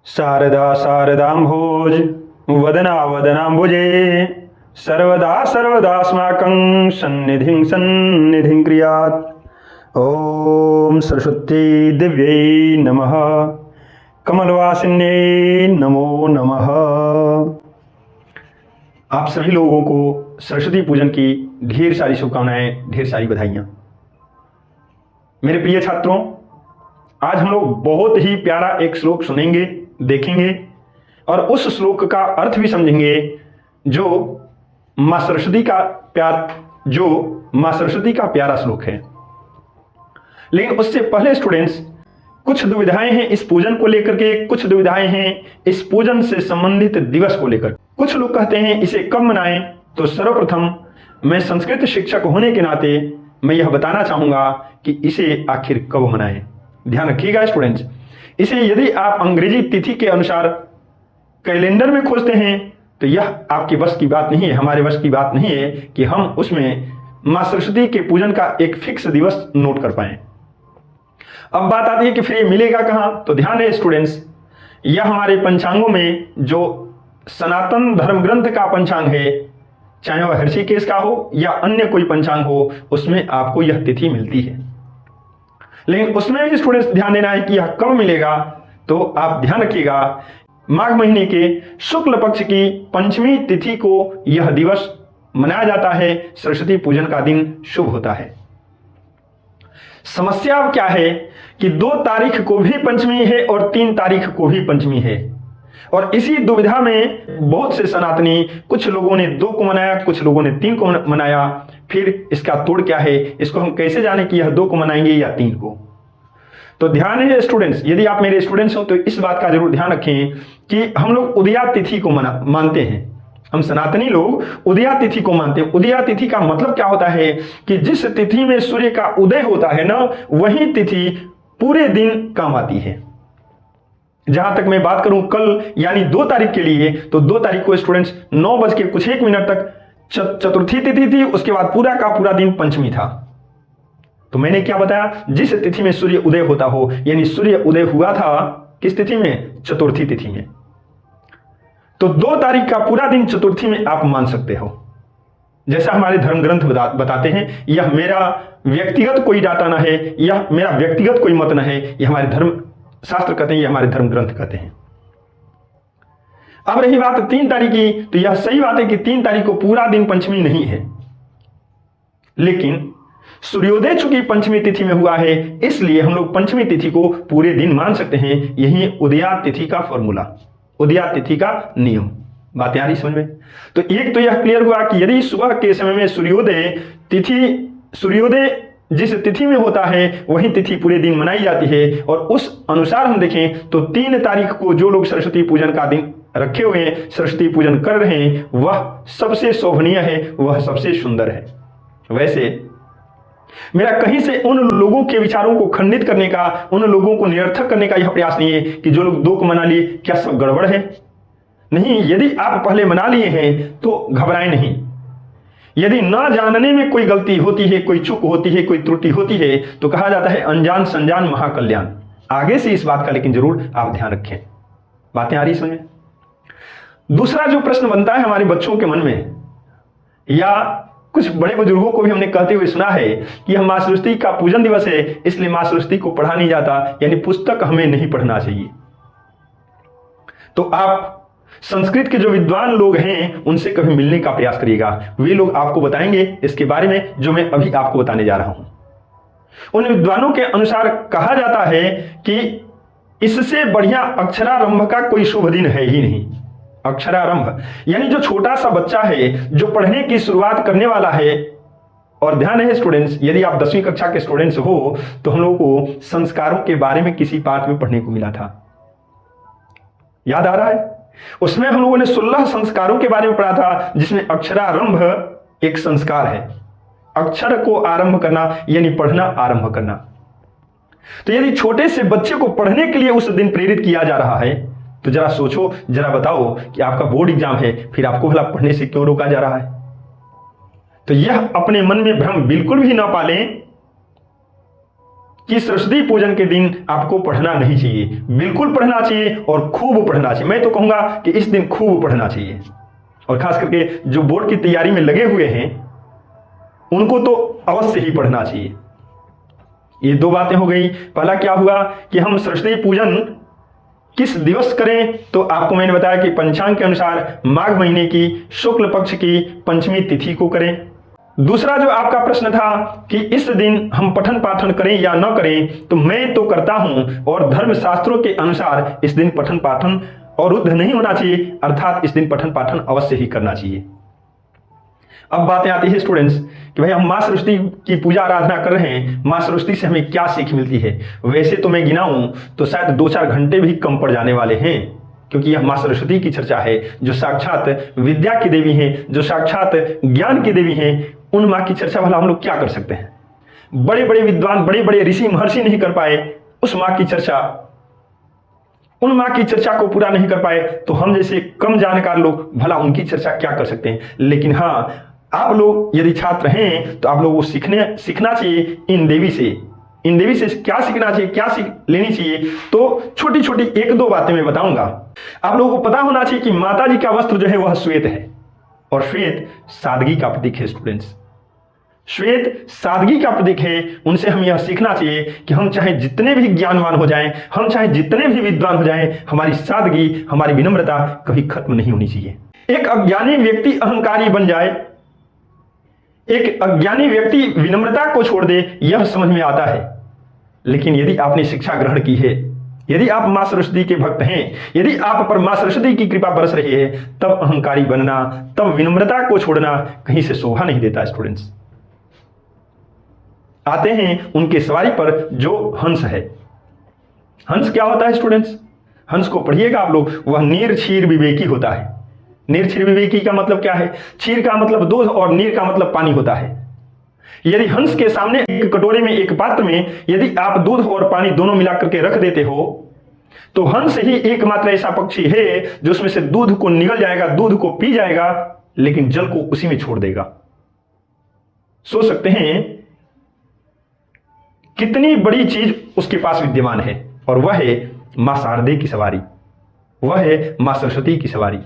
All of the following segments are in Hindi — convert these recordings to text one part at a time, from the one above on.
शारदा शारदाम्भोज वदना वदनाम्बुजे सर्वदा सर्वदास्माकं सन्निधिं सन्निधिं क्रियात्। ओम सरस्वती दिव्यै नमः, कमलवासिन्यै नमो नमः। आप सभी लोगों को सरस्वती पूजन की ढेर सारी शुभकामनाएं, ढेर सारी बधाइयाँ। मेरे प्रिय छात्रों, आज हम लोग बहुत ही प्यारा एक श्लोक सुनेंगे, देखेंगे और उस श्लोक का अर्थ भी समझेंगे जो माँ सरस्वती का प्यारा श्लोक है। लेकिन उससे पहले स्टूडेंट्स, कुछ दुविधाएं हैं इस पूजन को लेकर के, कुछ दुविधाएं हैं इस पूजन से संबंधित दिवस को लेकर। कुछ लोग कहते हैं इसे कब मनाएं, तो सर्वप्रथम मैं संस्कृत शिक्षक होने के नाते मैं यह बताना चाहूंगा कि इसे आखिर कब मनाएं। ध्यान रखिएगा स्टूडेंट्स, इसे यदि आप अंग्रेजी तिथि के अनुसार कैलेंडर में खोजते हैं तो यह आपके बस की बात नहीं है, हमारे बस की बात नहीं है कि हम उसमें माँ सरस्वती के पूजन का एक फिक्स दिवस नोट कर पाए। अब बात आती है कि फिर ये मिलेगा कहाँ, तो ध्यान है स्टूडेंट्स, यह हमारे पंचांगों में जो सनातन धर्म ग्रंथ का पंचांग है, चाहे वह ऋषिकेश का हो या अन्य कोई पंचांग हो, उसमें आपको यह तिथि मिलती है। लेकिन उसमें भी स्टूडेंट्स ध्यान देना है कि यह कब मिलेगा, तो आप ध्यान रखिएगा माघ महीने के शुक्ल पक्ष की पंचमी तिथि को यह दिवस मनाया जाता है। सरस्वती पूजन का दिन शुभ होता है। समस्या अब क्या है कि 2 तारीख को भी पंचमी है और 3 तारीख को भी पंचमी है, और इसी दुविधा में बहुत से सनातनी, कुछ लोगों ने 2 को मनाया, कुछ लोगों ने 3 को मनाया। फिर इसका तोड़ क्या है, इसको हम कैसे जाने कि यह 2 को मनाएंगे या 3 को। तो ध्यान है स्टूडेंट्स, यदि आप मेरे स्टूडेंट्स हो तो इस बात का जरूर ध्यान रखें कि हम लोग उदया तिथि को मानते हैं। हम सनातनी लोग उदया तिथि को मानते हैं। उदया तिथि का मतलब क्या होता है कि जिस तिथि में सूर्य का उदय होता है ना, वही तिथि पूरे दिन काम आती है। जहां तक मैं बात करूं कल यानी 2 तारीख के लिए, तो 2 तारीख को स्टूडेंट्स 9:01 तक चतुर्थी तिथि थी, उसके बाद पूरा का पूरा दिन पंचमी था। तो मैंने क्या बताया, जिस तिथि में सूर्य उदय होता हो, यानी सूर्य उदय हुआ था किस तिथि में, चतुर्थी तिथि में, तो 2 तारीख का पूरा दिन चतुर्थी में आप मान सकते हो। जैसा हमारे धर्म ग्रंथ बताते हैं, यह मेरा व्यक्तिगत कोई डाटा ना है, यह मेरा व्यक्तिगत कोई मत ना है, यह हमारे धर्म शास्त्र कहते हैं, यह हमारे धर्म ग्रंथ कहते हैं। अब रही बात 3 तारीख की, तो यह सही बात है कि 3 तारीख को पूरा दिन पंचमी नहीं है, लेकिन सूर्योदय चूंकि पंचमी तिथि में हुआ है, इसलिए हम लोग पंचमी तिथि को पूरे दिन मान सकते हैं। यही उदया तिथि का फॉर्मूला, उदया तिथि का नियम। बात आ रही समझ में? तो एक तो यह क्लियर हुआ कि यदि सुबह के समय में सूर्योदय जिस तिथि में होता है वही तिथि पूरे दिन मनाई जाती है, और उस अनुसार हम देखें तो 3 तारीख को जो लोग सरस्वती पूजन का दिन रखे हुए हैं, सरस्वती पूजन कर रहे हैं, वह सबसे शोभनीय है, वह सबसे सुंदर है। वैसे मेरा कहीं से उन लोगों के विचारों को खंडित करने का, उन लोगों को निरर्थक करने का यह प्रयास नहीं है कि जो लोग 2 को मना लिए क्या सब गड़बड़ है। नहीं, यदि आप पहले मना लिए हैं तो घबराएं नहीं। यदि ना जानने में कोई गलती होती है, कोई चूक होती है, कोई त्रुटि होती है, तो कहा जाता है अनजान संजान महाकल्याण। आगे से इस बात का लेकिन जरूर आप ध्यान रखें। बातें आ रही समझ में? दूसरा जो प्रश्न बनता है हमारे बच्चों के मन में, या कुछ बड़े बुजुर्गों को भी हमने कहते हुए सुना है कि यह माँ सरस्वती का पूजन दिवस है, इसलिए माँ सरस्वती को पढ़ा नहीं जाता, यानी पुस्तक हमें नहीं पढ़ना चाहिए। तो आप संस्कृत के जो विद्वान लोग हैं उनसे कभी मिलने का प्रयास करिएगा, वे लोग आपको बताएंगे इसके बारे में जो मैं अभी आपको बताने जा रहा हूं। उन विद्वानों के अनुसार कहा जाता है कि इससे बढ़िया अक्षरारंभ का कोई शुभ दिन है ही नहीं। अक्षरारंभ यानी जो छोटा सा बच्चा है जो पढ़ने की शुरुआत करने वाला है। और ध्यान है स्टूडेंट्स, यदि आप 10वीं कक्षा के स्टूडेंट्स हो तो हम लोगों को संस्कारों के बारे में किसी पाठ में पढ़ने को मिला था, याद आ रहा है? उसमें हम लोगों ने 16 संस्कारों के बारे में पढ़ा था, जिसमें अक्षरारंभ एक संस्कार है। अक्षर को आरंभ करना यानी पढ़ना आरंभ करना। तो यदि छोटे से बच्चे को पढ़ने के लिए उस दिन प्रेरित किया जा रहा है, तो जरा सोचो, जरा बताओ कि आपका बोर्ड एग्जाम है, फिर आपको भला पढ़ने से क्यों रोका जा रहा है? तो यह अपने मन में भ्रम बिल्कुल भी ना पालें कि सरस्वती पूजन के दिन आपको पढ़ना नहीं चाहिए, बिल्कुल पढ़ना चाहिए और खूब पढ़ना चाहिए। मैं तो कहूंगा कि इस दिन खूब पढ़ना चाहिए, और खास करके जो बोर्ड की तैयारी में लगे हुए हैं उनको तो अवश्य ही पढ़ना चाहिए। ये दो बातें हो गई। पहला क्या हुआ कि हम सरस्वती पूजन किस दिवस करें, तो आपको मैंने बताया कि पंचांग के अनुसार माघ महीने की शुक्ल पक्ष की पंचमी तिथि को करें। दूसरा जो आपका प्रश्न था कि इस दिन हम पठन पाठन करें या न करें, तो मैं तो करता हूं, और धर्म शास्त्रों के अनुसार इस दिन पठन पाठन अवरुद्ध नहीं होना चाहिए, अर्थात इस दिन पठन पाठन अवश्य ही करना चाहिए। अब बातें आती है स्टूडेंट्स कि भाई हम माँ सरस्वती की पूजा आराधना कर रहे हैं, माँ सरस्वती से हमें क्या सीख मिलती है। वैसे तो मैं गिनाऊं तो शायद 2-4 घंटे भी कम पड़ जाने वाले हैं, क्योंकि यह माँ सरस्वती की चर्चा है, जो साक्षात विद्या की देवी हैं, जो साक्षात ज्ञान की देवी हैं। उन माँ की चर्चा भला हम लोग क्या कर सकते हैं। बड़े बड़े विद्वान, बड़े बड़े ऋषि महर्षि नहीं कर पाए उस माँ की चर्चा, उन माँ की चर्चा को पूरा नहीं कर पाए, तो हम जैसे कम जानकार लोग भला उनकी चर्चा क्या कर सकते हैं। लेकिन हाँ, आप लोग यदि छात्र हैं तो आप लोगों को सीखना चाहिए इन देवी से। इन देवी से क्या सीखना चाहिए, क्या सीख लेनी चाहिए, तो छोटी छोटी 1-2 बातें मैं बताऊंगा। आप लोगों को पता होना चाहिए कि माता जी का वस्त्र जो है वह श्वेत है, और श्वेत सादगी का प्रतीक है स्टूडेंट्स। श्वेत सादगी का प्रतीक है। उनसे हम यह सीखना चाहिए कि हम चाहे जितने भी ज्ञानवान हो जाएं, हम चाहे जितने भी विद्वान हो जाएं, हमारी सादगी, हमारी विनम्रता कभी खत्म नहीं होनी चाहिए। एक अज्ञानी व्यक्ति अहंकारी बन जाए, एक अज्ञानी व्यक्ति विनम्रता को छोड़ दे, यह समझ में आता है। लेकिन यदि आपने शिक्षा ग्रहण की है, यदि आप मां सरस्वती के भक्त हैं, यदि आप पर मां सरस्वती की कृपा बरस रही है, तब अहंकारी बनना, तब विनम्रता को छोड़ना कहीं से शोभा नहीं देता। स्टूडेंट्स आते हैं उनके सवारी पर जो हंस है। हंस क्या होता है स्टूडेंट्स? हंस को पढ़िएगा आप लोग, वह नीर क्षीर विवेकी होता है। नीर क्षीर विवेकी का मतलब क्या है? क्षीर का मतलब दूध और नीर का मतलब पानी होता है। यदि हंस के सामने एक कटोरे में, एक पात्र में यदि आप दूध और पानी दोनों मिलाकर के रख देते हो, तो हंस ही एकमात्र ऐसा पक्षी है जो उसमें से दूध को निगल जाएगा, दूध को पी जाएगा, लेकिन जल को उसी में छोड़ देगा। सोच सकते हैं कितनी बड़ी चीज उसके पास विद्यमान है, और वह है मां शारदे की सवारी, वह है मां सरस्वती की सवारी।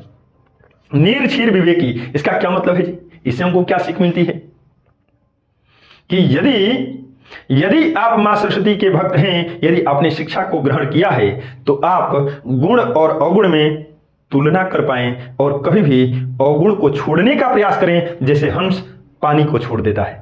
नीर क्षीर विवेकी, इसका क्या मतलब है जी? इससे हमको क्या सीख मिलती है कि यदि आप मां सरस्वती के भक्त हैं, यदि आपने शिक्षा को ग्रहण किया है, तो आप गुण और अवगुण में तुलना कर पाएं, और कभी भी अवगुण को छोड़ने का प्रयास करें, जैसे हंस पानी को छोड़ देता है।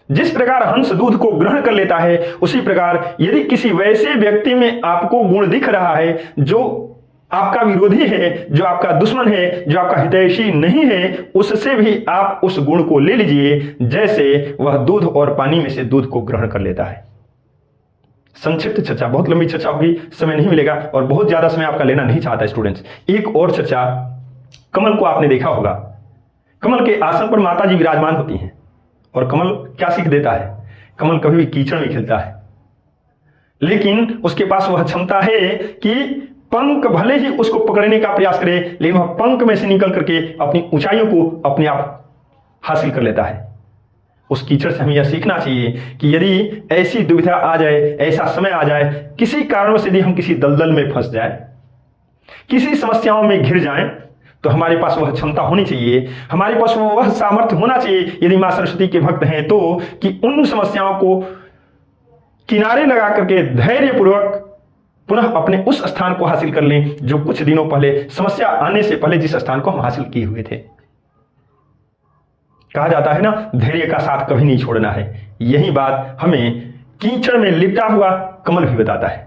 जिस प्रकार हंस दूध को ग्रहण कर लेता है, उसी प्रकार यदि किसी वैसे व्यक्ति में आपको गुण दिख रहा है जो आपका विरोधी है, जो आपका दुश्मन है, जो आपका हितैषी नहीं है, उससे भी आप उस गुण को ले लीजिए, जैसे वह दूध और पानी में से दूध को ग्रहण कर लेता है। संक्षिप्त चर्चा, बहुत लंबी चर्चा होगी, समय नहीं मिलेगा, और बहुत ज्यादा समय आपका लेना नहीं चाहता स्टूडेंट्स। एक और चर्चा, कमल को आपने देखा होगा। कमल के आसन पर माता जी विराजमान होती हैं, और कमल क्या सीख देता है? कमल कभी भी कीचड़ में खिलता है, लेकिन उसके पास वह क्षमता है कि पंख भले ही उसको पकड़ने का प्रयास करे, लेकिन वह पंख में से निकल करके अपनी ऊंचाइयों को अपने आप हासिल कर लेता है। उस कीचड़ से हमें यह सीखना चाहिए कि यदि ऐसी दुविधा आ जाए, ऐसा समय आ जाए, किसी कारणों से यदि हम किसी दलदल में फंस जाए, किसी समस्याओं में घिर जाएं, तो हमारे पास वह क्षमता होनी चाहिए, हमारे पास वह सामर्थ्य होना चाहिए, यदि मां सरस्वती के भक्त हैं तो, कि उन समस्याओं को किनारे लगा करके धैर्यपूर्वक पुनः अपने उस स्थान को हासिल कर लें जो कुछ दिनों पहले, समस्या आने से पहले जिस स्थान को हम हासिल किए हुए थे। कहा जाता है ना, धैर्य का साथ कभी नहीं छोड़ना है। यही बात हमें कीचड़ में लिपटा हुआ कमल भी बताता है।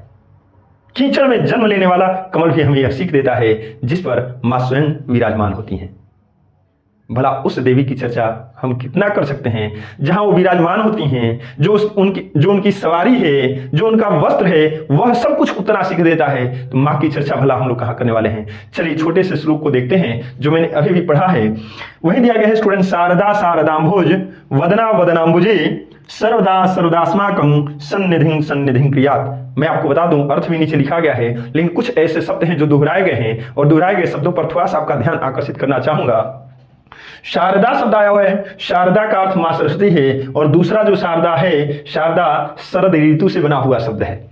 कीचड़ में जन्म लेने वाला कमल भी हमें यह सीख देता है, जिस पर मां स्वयं विराजमान होती हैं। भला उस देवी की चर्चा हम कितना कर सकते हैं जहां वो विराजमान होती हैं, जो उनकी सवारी है, जो उनका वस्त्र है, वह सब कुछ उतना सीख देता है, तो मां की चर्चा भला हम लोग कहां करने वाले हैं। चलिए छोटे से श्लोक को देखते हैं जो मैंने अभी भी पढ़ा है। वही दिया गया है स्टूडेंट, शारदा शारदाम्भोज वदना वदनाम्बुजे सर्वदा सर्वदास्माकं सन्निधिं सन्निधिं क्रियात्। मैं आपको बता दूं, अर्थ भी नीचे लिखा गया है, लेकिन कुछ ऐसे शब्द हैं जो दोहराए गए हैं, और दोहराए गए शब्दों पर थोड़ा सा आपका ध्यान आकर्षित करना चाहूंगा। शारदा शब्द आया हुआ है, शारदा का अर्थ मां सरस्वती है, और दूसरा जो शारदा है, शारदा शरद ऋतु से बना हुआ शब्द है।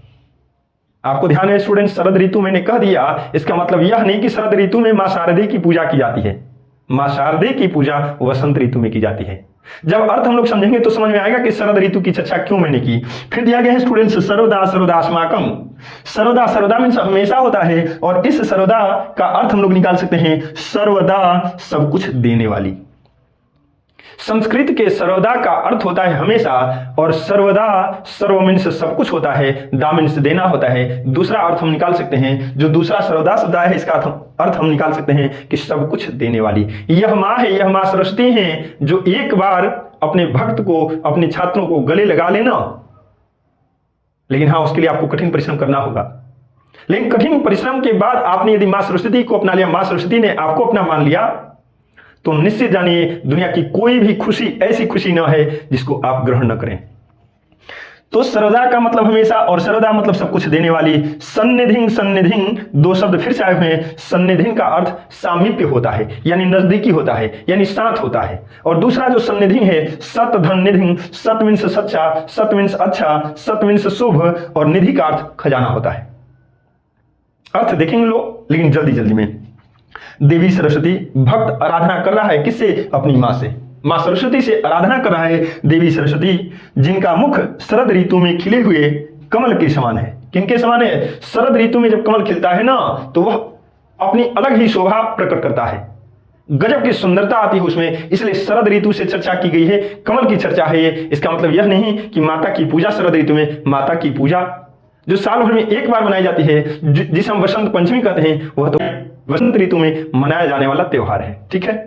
आपको ध्यान है स्टूडेंट, शरद ऋतु मैंने कह दिया, इसका मतलब यह नहीं कि शरद ऋतु में मां शारदे की पूजा की जाती है। मां शारदे की पूजा वसंत ऋतु में की जाती है। जब अर्थ हम लोग समझेंगे तो समझ में आएगा कि शरद ऋतु की चर्चा क्यों मैंने की। फिर दिया गया है स्टूडेंट्स, सर्वदा सर्वदास्माकम। सर्वदा, सर्वदा मीन्स हमेशा होता है, और इस सर्वदा का अर्थ हम लोग निकाल सकते हैं सर्वदा सब कुछ देने वाली। संस्कृत के सर्वदा का अर्थ होता है हमेशा, और सर्वदा सर्व मीन्स सब कुछ होता है, दा मीन्स देना होता है। दूसरा अर्थ हम निकाल सकते हैं, जो दूसरा सर्वदा शब्द है इसका अर्थ हम निकाल सकते हैं कि सब कुछ देने वाली। यह माँ है, यह माँ सरस्वती है, जो एक बार अपने भक्त को, अपने छात्रों को गले लगा लेना, लेकिन हाँ उसके लिए आपको कठिन परिश्रम करना होगा। लेकिन कठिन परिश्रम के बाद आपने यदि माँ सरस्वती को अपना लिया, माँ सरस्वती ने आपको अपना मान लिया, तो निश्चित जानिए दुनिया की कोई भी खुशी ऐसी खुशी न है जिसको आप ग्रहण न करें। तो सर्वदा का मतलब हमेशा, और सर्वदा मतलब सब कुछ देने वाली। सन्निधिं, सन्निधिं दो शब्द फिर से आए हुए हैं। सन्निधिं का अर्थ सामीप्य होता है, यानी नजदीकी होता है, यानी साथ होता है। और दूसरा जो सन्निधिं है, सत धन निधिं, सत मीन्स सच्चा, सत मीन्स अच्छा, सत मीन्स शुभ, और निधि का अर्थ खजाना होता है। अर्थ देखेंगे लोग, लेकिन जल्दी जल्दी में। देवी सरस्वती, भक्त आराधना कर रहा है किससे? अपनी मां से। मां सरस्वती से आराधना कर रहा है देवी सरस्वती, जिनका मुख शरद ऋतु में खिले हुए कमल के समान है। किनके समान है? शरद ऋतु में जब कमल खिलता है ना, तो वह अपनी अलग ही शोभा प्रकट करता है, गजब की सुंदरता आती है उसमें। इसलिए शरद ऋतु से चर्चा की गई है, कमल की चर्चा है ये। इसका मतलब यह नहीं कि माता की पूजा शरद ऋतु में, माता की पूजा जो साल भर में एक बार मनाई जाती है, जिसे हम वसंत पंचमी कहते हैं, वह तो वसंत ऋतु में मनाया जाने वाला त्योहार है। ठीक है,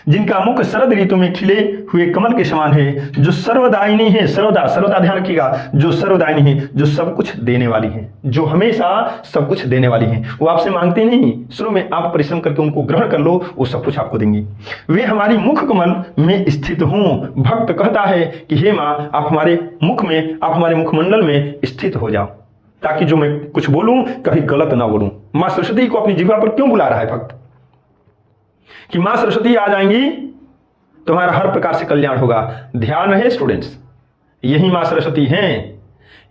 जिनका मुख शरद ऋतु में खिले हुए कमल के समान है, जो सर्वदायिनी है। सर्वदा, सर्वदा ध्यान रखिएगा, जो सर्वदायिनी है, जो सब कुछ देने वाली है, जो हमेशा सब कुछ देने वाली है। वो आपसे मांगते नहीं, शुरू में आप परिश्रम करके उनको ग्रहण कर लो, वो सब कुछ आपको देंगी। वे हमारी मुख कमल में स्थित हों। भक्त कहता है कि हे माँ, आप हमारे मुख में, आप हमारे मुखमंडल में स्थित हो जाओ, ताकि जो मैं कुछ बोलूं कभी गलत ना बोलूं। मां सरस्वती को अपनी जिह्वा पर क्यों बुला रहा है भक्त? कि मां सरस्वती आ जाएंगी तो हमारा हर प्रकार से कल्याण होगा। ध्यान रहे स्टूडेंट्स, यही मां सरस्वती हैं,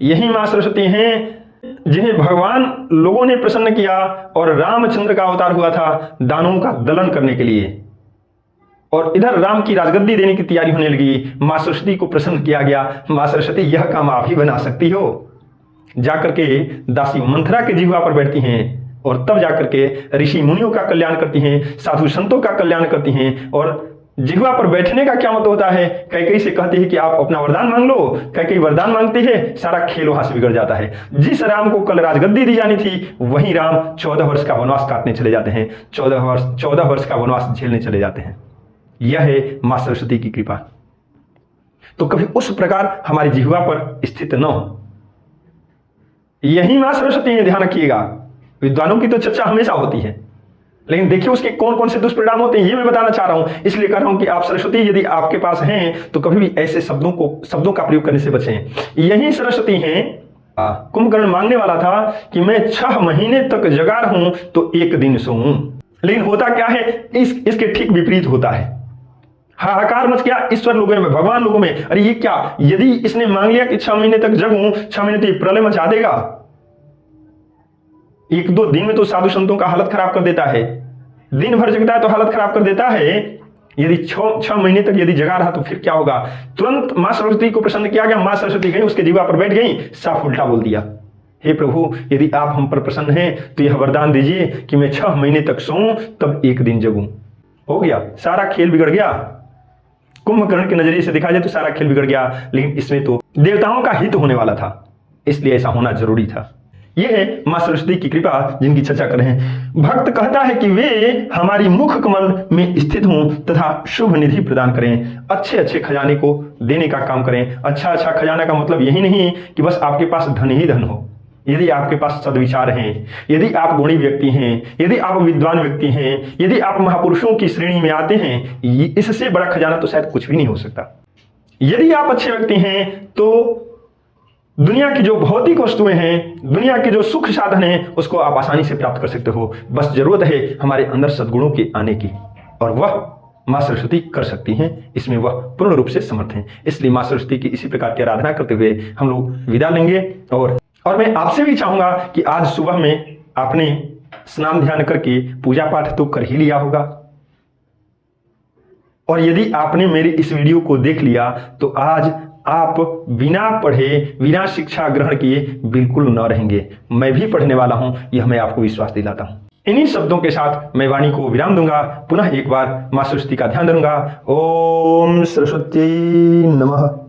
यही मां सरस्वती हैं जिन्हें भगवान लोगों ने प्रसन्न किया, और रामचंद्र का अवतार हुआ था दानवों का दलन करने के लिए, और इधर राम की राजगद्दी देने की तैयारी होने लगी। मां सरस्वती को प्रसन्न किया गया, मां सरस्वती यह काम आप ही बना सकती हो। जाकर के दासी मंथरा के जिह्वा पर बैठती हैं, और तब जाकर के ऋषि मुनियों का कल्याण करती हैं, साधु संतों का कल्याण करती हैं। और जिह्वा पर बैठने का क्या मतलब होता है? कैकेयी से कहती है कि आप अपना वरदान मांग लो, कैकेयी वरदान मांगती है, सारा खेल वहां से बिगड़ जाता है। जिस राम को कल राजगद्दी दी जानी थी, वही राम 14 वर्ष का वनवास काटने चले जाते हैं, 14 वर्ष का वनवास झेलने चले जाते हैं। यह है मां सरस्वती की कृपा। तो कभी उस प्रकार हमारी जिह्वा पर स्थित न हो, यही मां सरस्वती है। ध्यान रखिएगा, विद्वानों की तो चर्चा हमेशा होती है, लेकिन देखिए उसके कौन कौन से दुष्परिणाम होते हैं, ये मैं बताना चाह रहा हूं। इसलिए कह रहा हूं कि आप सरस्वती यदि आपके पास हैं तो कभी भी ऐसे शब्दों का प्रयोग करने से बचें। यही सरस्वती हैं। कुंभकर्ण मांगने वाला था कि मैं 6 महीने तक जगा रहूं तो 1 दिन सोऊं, लेकिन होता क्या है, इसके ठीक विपरीत होता है। हाहाकार मच गया ईश्वर लोगों में, भगवान लोगों में। अरे ये क्या, यदि इसने मांग लिया कि 6 महीने तक जगूं, 6 महीने तो ये प्रलय मचा देगा। 1-2 दिन में तो साधु संतों का हालत खराब कर देता है, दिन भर जगता है तो हालत खराब कर देता है। यदि 6 महीने तक यदि जगा रहा तो फिर क्या होगा? तुरंत मां सरस्वती को प्रसन्न किया गया। मां सरस्वती गई, उसके जीवा पर बैठ गई, साफ उल्टा बोल दिया, हे प्रभु, यदि आप हम पर प्रसन्न हैं तो यह वरदान दीजिए कि मैं 6 महीने तक सोऊं तब 1 दिन जगूं। हो गया, सारा खेल बिगड़ गया। कुंभकर्ण के नजरिए से देखा जाए तो सारा खेल बिगड़ गया, लेकिन इसमें तो देवताओं का हित होने वाला था, इसलिए ऐसा होना जरूरी था। यह है मां सरस्वती की कृपा जिनकी चर्चा कर रहे हैं। भक्त कहता है कि वे हमारी मुख कमल में स्थित हों तथा शुभ निधि प्रदान करें, अच्छे अच्छे खजाने को देने का काम करें। अच्छा खजाना का मतलब यही नहीं कि बस आपके पास धन ही धन हो। यदि आपके पास सद्विचार हैं, यदि आप गुणी व्यक्ति हैं, यदि आप विद्वान व्यक्ति हैं, यदि आप महापुरुषों की श्रेणी में आते हैं, इससे बड़ा खजाना तो शायद कुछ भी नहीं हो सकता। यदि आप अच्छे व्यक्ति हैं तो दुनिया की जो भौतिक वस्तुएं हैं, दुनिया के जो सुख साधन हैं, उसको आप आसानी से प्राप्त कर सकते हो। बस जरूरत है हमारे अंदर सद्गुणों के आने की, और वह माँ सरस्वती कर सकती हैं, इसमें वह पूर्ण रूप से समर्थ हैं। इसलिए माँ सरस्वती की इसी प्रकार की आराधना करते हुए हम लोग विदा लेंगे। और मैं आपसे भी चाहूंगा कि आज सुबह में आपने स्नान ध्यान करके पूजा पाठ तो कर ही लिया होगा, और यदि आपने मेरी इस वीडियो को देख लिया तो आज आप बिना पढ़े, बिना शिक्षा ग्रहण किए बिल्कुल न रहेंगे। मैं भी पढ़ने वाला हूं, यह मैं आपको विश्वास दिलाता हूं। इन्हीं शब्दों के साथ मैं वाणी को विराम दूंगा। पुनः एक बार मां सरस्वती का ध्यान दूंगा। ओम सरस्वती नमः।